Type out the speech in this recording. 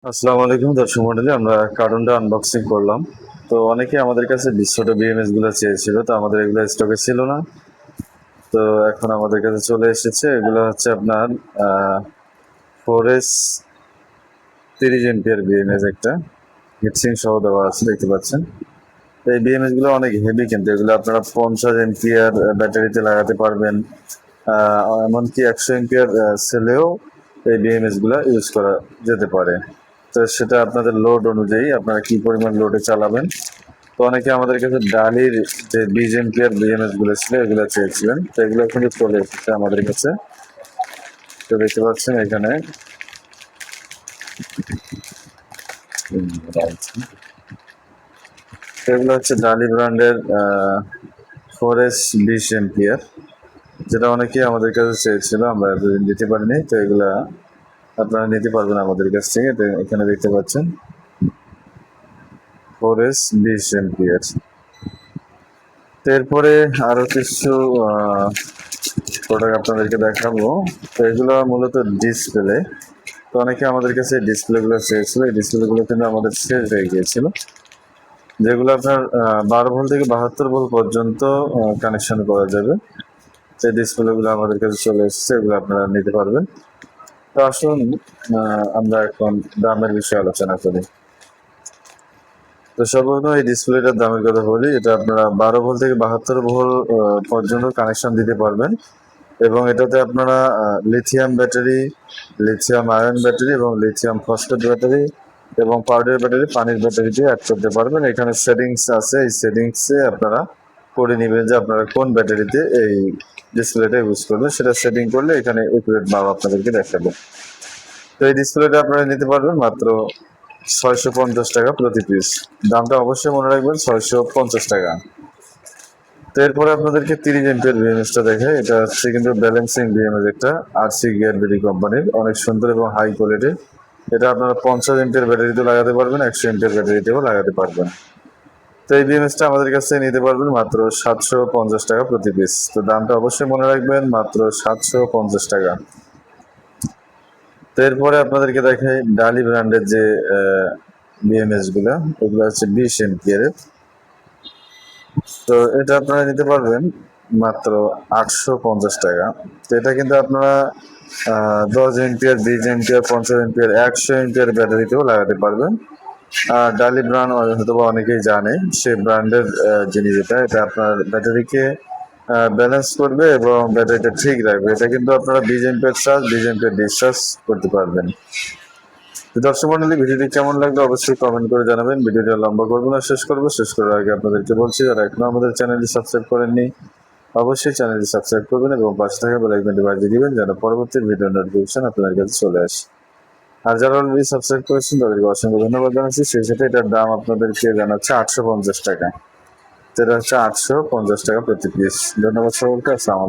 আসসালামু আলাইকুম দর্শক মন্ডলী, আমরা কার্টুনটা আনবক্সিং করলাম। তো অনেকে আমাদের কাছে 20টা বিএমএস গুলো চেয়েছিল, তো আমাদের এগুলো স্টকে ছিল না। তো এখন আমাদের কাছে চলে এসেছে। এগুলো হচ্ছে আপনার ফোরেস 30 এমপিয়ার বিএমএস, একটা হিটসিং সহ দেওয়া আছে, দেখতে পাচ্ছেন। তো এই বিএমএস গুলো অনেক হেভি, কিন্তু এগুলো আপনারা 50 এমপিয়ার ব্যাটারিতে লাগাতে পারবেন। এমনকি 100 এমপিয়ার সেলেও এই বিএমএস গুলো ইউজ করা যেতে পারে। তো সেটা আপনাদের লোড অনুযায়ী আপনারা কি পরিমাণ লোডে চালাবেন। তো অনেকে আমাদের কাছে ডালির যে 20 এমপিয়ার বিএমএস গুলো ছিল, এগুলো চেয়েছিলেন। তো এগুলো কিন্তু চলে এসেছে আমাদের কাছে। তো দেখতে পাচ্ছেন এখানে এগুলো হচ্ছে ডালি ব্র্যান্ডের ফোরেস 20 এমপিয়ার, যেটা অনেকেই আমাদের কাছে চেয়েছিল, আমরা এতদিন দিতে পারিনি। তো এগুলা আপনারা নিতে পারবেন আমাদের কাছ থেকে। তো এখানে দেখতে পাচ্ছেন ফোরেস 20 এমপিয়ার। তো এরপরে আরো কিছু প্রোডাক্ট আপনাদেরকে দেখাবো। তো এগুলো মূলত ডিসপ্লে। তো অনেকে আমাদের কাছে ডিসপ্লেগুলো চেয়েছিল, এই ডিসপ্লেগুলো কিন্তু আমাদের শেষ হয়ে গিয়েছিল, যেগুলো আপনার 12 ভোল্ট থেকে 72 ভোল্ট পর্যন্ত কানেকশন করা যাবে। সেই ডিসপ্লেগুলো আমাদের কাছে চলে এসেছে, এগুলো আপনারা নিতে পারবেন। তো আসুন আমরা এখন দামের বিষয়ে আলোচনা করি। তো সর্বপ্রথম এই ডিসপ্লেটার দামের কথা বলি। এটা আপনারা 12 ভোল্ট থেকে 72 ভোল্ট পর্যন্ত কানেকশন দিতে পারবেন, এবং এটাতে আপনারা lithium battery, lithium ion battery এবং লিথিয়াম ফসফেট ব্যাটারি এবং পাউডার ব্যাটারি, পানির ব্যাটারি দিয়ে অ্যাড করতে পারবেন। এখানে সেটিংস আছে, এই সেটিংসে আপনারা করে নেবেন যে আপনারা কোন ব্যাটারিতে এই ডিসপ্লেটা ইউজ করবেন। সেটা সেটিং করলে এখানে একুরেট মাপ আপনাদেরকে দেখাবে। তো এই ডিসপ্লেটা আপনারা নিতে পারবেন মাত্র 650 টাকা প্রতি পিস। দামটা অবশ্যই মনে রাখবেন, 650 টাকা। তো এরপরে আপনাদেরকে 30 এমপিয়ার বিএমএসটা দেখে। এটা হচ্ছে কিন্তু ব্যালেন্সিং বিএমএস, একটা আরসি গিয়ার বিডি কোম্পানির, অনেক সুন্দর এবং হাই কোয়ালিটির। এটা আপনারা 50 এমপিয়ার ব্যাটারিতেও লাগাতে পারবেন, 100 এমপিয়ার ব্যাটারিতেও লাগাতে পারবেন। তো এই বিএমএসটা আমাদের কাছ থেকে নিতে পারবেন মাত্র 750 টাকা প্রতি পিস। তো দামটা অবশ্যই মনে রাখবেন, মাত্র 750 টাকা। তো এরপরে আপনাদেরকে দেখাই ডালি ব্র্যান্ডের যে বিএমএস গুলা, ওগুলো হচ্ছে 20 এমপিয়ারের। তো এটা আপনারা নিতে পারবেন মাত্র 850 টাকা। তো এটা কিন্তু আপনারা 10 এমপিয়ার, 20 এমপিয়ার, 50 এমপিয়ার, 100 এমপিয়ার ব্যাটারিতেও লাগাতে পারবেন। ডালি ব্র্যান্ড হয়তো বা অনেকেই জানে, সেই ব্র্যান্ডের জিনিস। এটা আপনার ব্যাটারিকে ব্যালেন্স করবে এবং ব্যাটারিটা ঠিক রাখবে। এটা কিন্তু আপনারা 20 এমপিয়ার চার্জ, 20 এমপিয়ার ডিসচার্জ করতে পারবেন। তো দর্শক মন্ডলী, ভিডিওটি কেমন লাগলো অবশ্যই কমেন্ট করে জানাবেন। ভিডিওটা লম্বা করবো না, শেষ করার আগে আপনাদেরকে বলছি, যারা এখনো আমাদের চ্যানেলটি সাবস্ক্রাইব করেননি অবশ্যই চ্যানেলটি সাবস্ক্রাইব করবেন এবং পাশে থাকা বেল আইকনটি বাজিয়ে দিবেন, যেন পরবর্তী ভিডিও নোটিফিকেশন আপনাদের কাছে চলে আসে। আর যারা অলরেডি সাবস্ক্রাইব করেছেন তাদেরকে অসংখ্য ধন্যবাদ জানাচ্ছি। সেই সাথে এটার দাম আপনাদেরকে জানাচ্ছে 850 টাকা। তো এটা হচ্ছে 850 টাকা প্রতি পিস। ধন্যবাদ সকলকে। আসসালামু আলাইকুম।